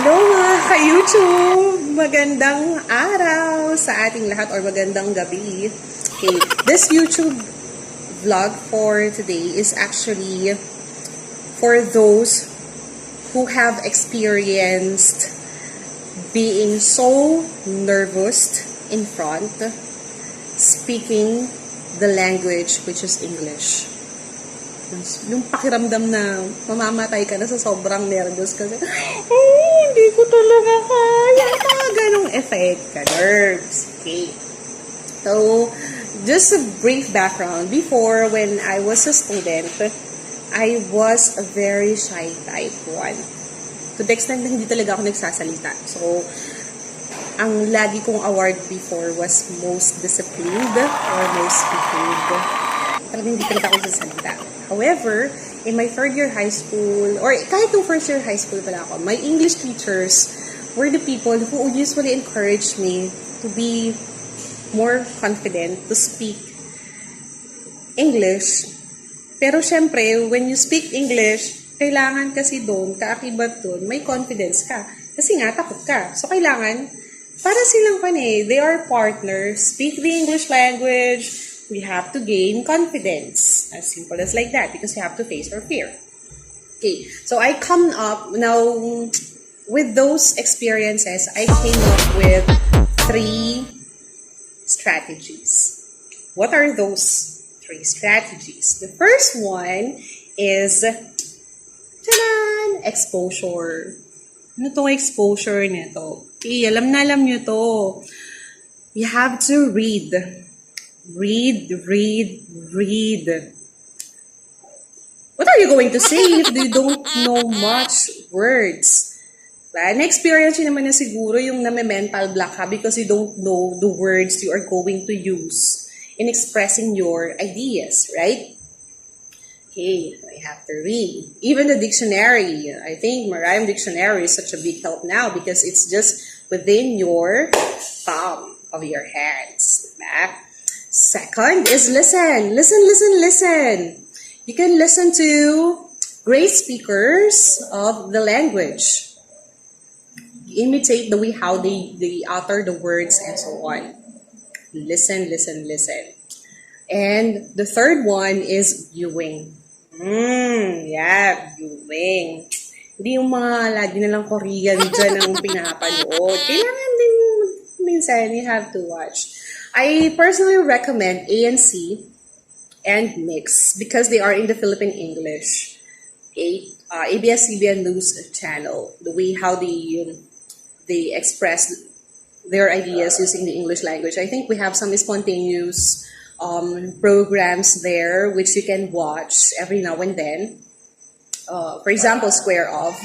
Hello mga ka-YouTube! Magandang araw sa ating lahat or magandang gabi. Okay, this YouTube vlog for today is actually for those who have experienced being so nervous in front, speaking the language which is English. Yung pakiramdam na mamamatay ka na sa sobrang nervous kasi, hindi ko talaga kaya. Ganong effect ka, nerves. Okay. So, just a brief background. Before, when I was a student, I was a very shy type one. To the extent na hindi talaga ako nagsasalita. So, ang lagi kong award before was most disciplined or most behaved. Talagang hindi talaga ako nagsasalita. However, in my third year high school, or kahit nung first year high school pala ako, my English teachers were the people who usually encouraged me to be more confident to speak English. Pero syempre, when you speak English, kailangan kasi doon, kaakibat doon, may confidence ka. Kasi nga, takot ka. So, kailangan, para silang they are partners, speak the English language, we have to gain confidence. As simple as like that, because you have to face your fear. Okay, so I come up, now, with those experiences, I came up with 3 strategies. What are those 3 strategies? The first one is, exposure. Ano tong exposure nito? Okay, alam nyo to. You have to read. Read. What are you going to say if you don't know much words? Na-experience yun naman na siguro yung mental block ka because you don't know the words you are going to use in expressing your ideas, right? Okay, I have to read. Even the dictionary. I think Merriam Dictionary is such a big help now because it's just within your palm of your hands. Diba? Second is listen. Listen. You can listen to great speakers of the language. Imitate the way how they utter the words and so on. Listen. And the third one is viewing. Viewing. Hindi yung mga lagi na lang Korean dyan ang pinapanood. Kailangan din minsan you have to watch. I personally recommend ANC and Mix because they are in the Philippine English. Okay? ABS-CBN News channel. The way how they express their ideas using the English language. I think we have some spontaneous programs there which you can watch every now and then. For example, Square Off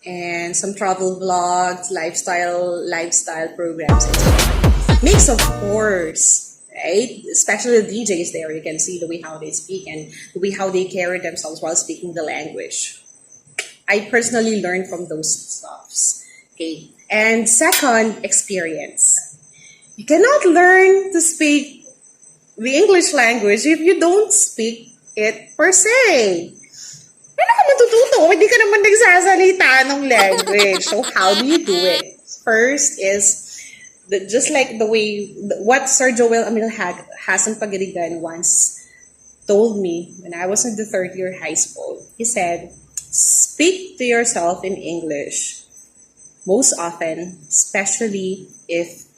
and some travel vlogs, lifestyle programs and so on. Mix, of course, right? Especially the DJs there, you can see the way how they speak and the way how they carry themselves while speaking the language. I personally learned from those stuffs. Okay. And second, experience. You cannot learn to speak the English language if you don't speak it per se. Paano ka matututo? Hindi ka naman nagsasalita ng language. So how do you do it? First is, just like the way, what Sir Joel Amil Hassan Pagirigan once told me when I was in the 3rd year high school. He said, speak to yourself in English most often, especially if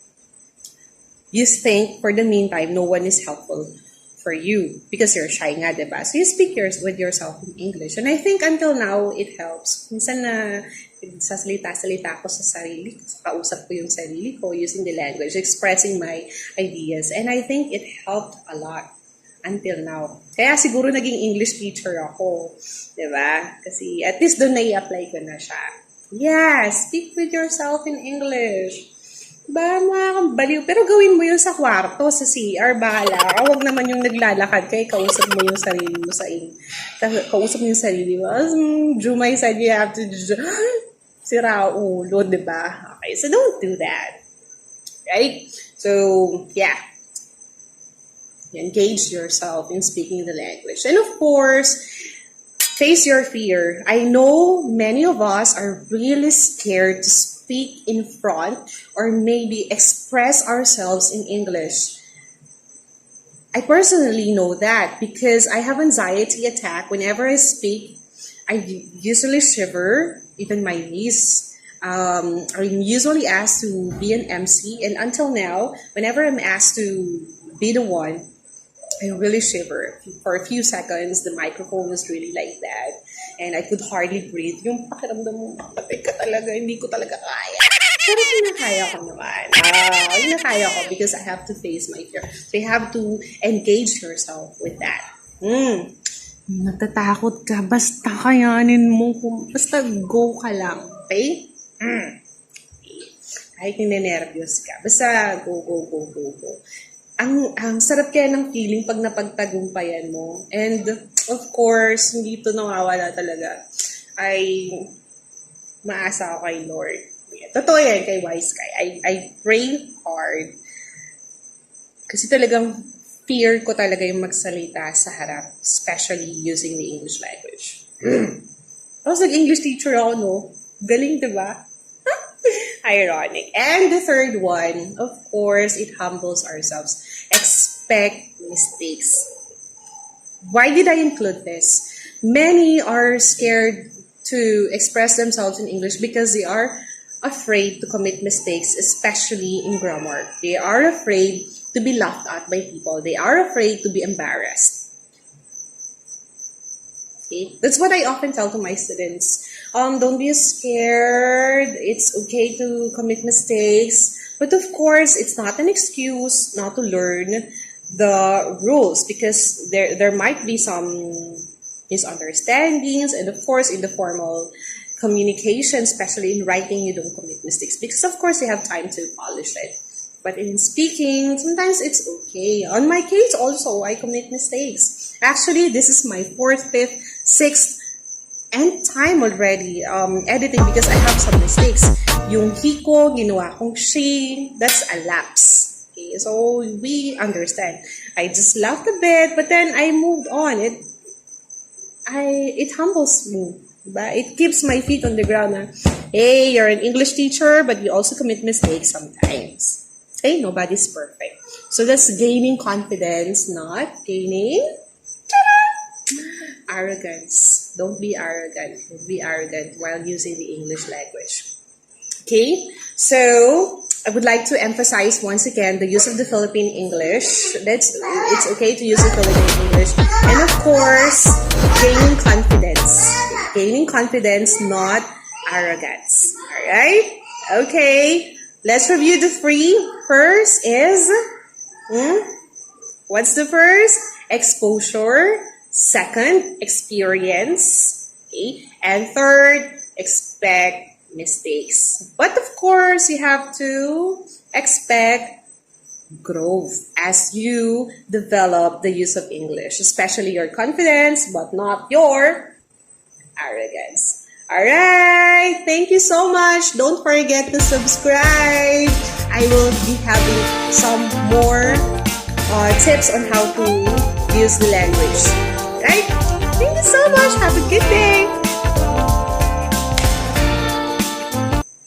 you think for the meantime no one is helpful for you because you're shy nga, diba? So you speak with yourself in English. And I think until now, it helps. Minsan na sasalita-salita ako sa sarili, kausap ko yung sarili ko using the language, expressing my ideas. And I think it helped a lot until now. Kaya siguro naging English teacher ako. Diba? Kasi at least doon nai-apply ko na siya. Yeah, speak with yourself in English. Ba, mga kambaliw. Pero gawin mo yun sa kwarto, sa CR, bahala. Huwag naman yung naglalakad kay kausap mo yung sarili mo kausap mo yung sarili mo. Jumay said you have to sira ulo, diba? Okay, so don't do that. Right? So, yeah. Engage yourself in speaking the language. And of course, Face your fear. I know many of us are really scared to speak in front or maybe express ourselves in English. I personally know that because I have anxiety attack whenever I speak. I usually shiver, even my knees. I'm usually asked to be an MC, and until now, whenever I'm asked to be the one, I really shiver. For a few seconds, the microphone was really like that. And I could hardly breathe. Yung pakiramdam mo, patay ka talaga, hindi ko talaga kaya. Pero kinakaya ko naman. Kinakaya ko because I have to face my fear. So you have to engage yourself with that. Natatakot ka, basta kayanin mo. Basta go ka lang. Okay? Kahit ninenervyos ka. Basta go, go, go, go, go. Ang sarap kaya ng feeling pag napagtagumpayan mo. And, of course, hindi ito nawawala talaga. Ay, maasa ako kay Lord. Totoo yan kay Wise Guy. I pray hard. Kasi talagang fear ko talaga yung magsalita sa harap. Especially using the English language. Tapos nag-English teacher ako, no? Galing, diba? Ironic. And the third one, of course, it humbles ourselves. Expect mistakes. Why did I include this? Many are scared to express themselves in English because they are afraid to commit mistakes, especially in grammar. They are afraid to be laughed at by people. They are afraid to be embarrassed. Okay? That's what I often tell to my students. Don't be scared. It's okay to commit mistakes. But of course, it's not an excuse not to learn the rules because there might be some misunderstandings. And of course, in the formal communication, especially in writing, you don't commit mistakes because of course you have time to polish it. But in speaking, sometimes it's okay. On my case also, I commit mistakes. Actually, this is my 4th, 5th, 6th, and time already editing because I have some mistakes. Yung he ko, ginawa kong she, that's a lapse. Okay, so we understand. I just laughed a bit, but then I moved on. It humbles me. Diba? It keeps my feet on the ground. Hey, you're an English teacher, but you also commit mistakes sometimes. Okay, nobody's perfect. So that's gaining confidence, not gaining arrogance. Don't be arrogant. Don't be arrogant while using the English language. Okay, so I would like to emphasize once again the use of the Philippine English. It's okay to use the Philippine English. And of course, gaining confidence. Gaining confidence, not arrogance. Alright? Okay, let's review the 3. First is, what's the first? Exposure. Second, experience. Okay. And third, expect mistakes. But of course, you have to expect growth as you develop the use of English, especially your confidence, but not your arrogance. Alright, thank you so much. Don't forget to subscribe. I will be having some more tips on how to use the language. Right? Thank you so much. Have a good day.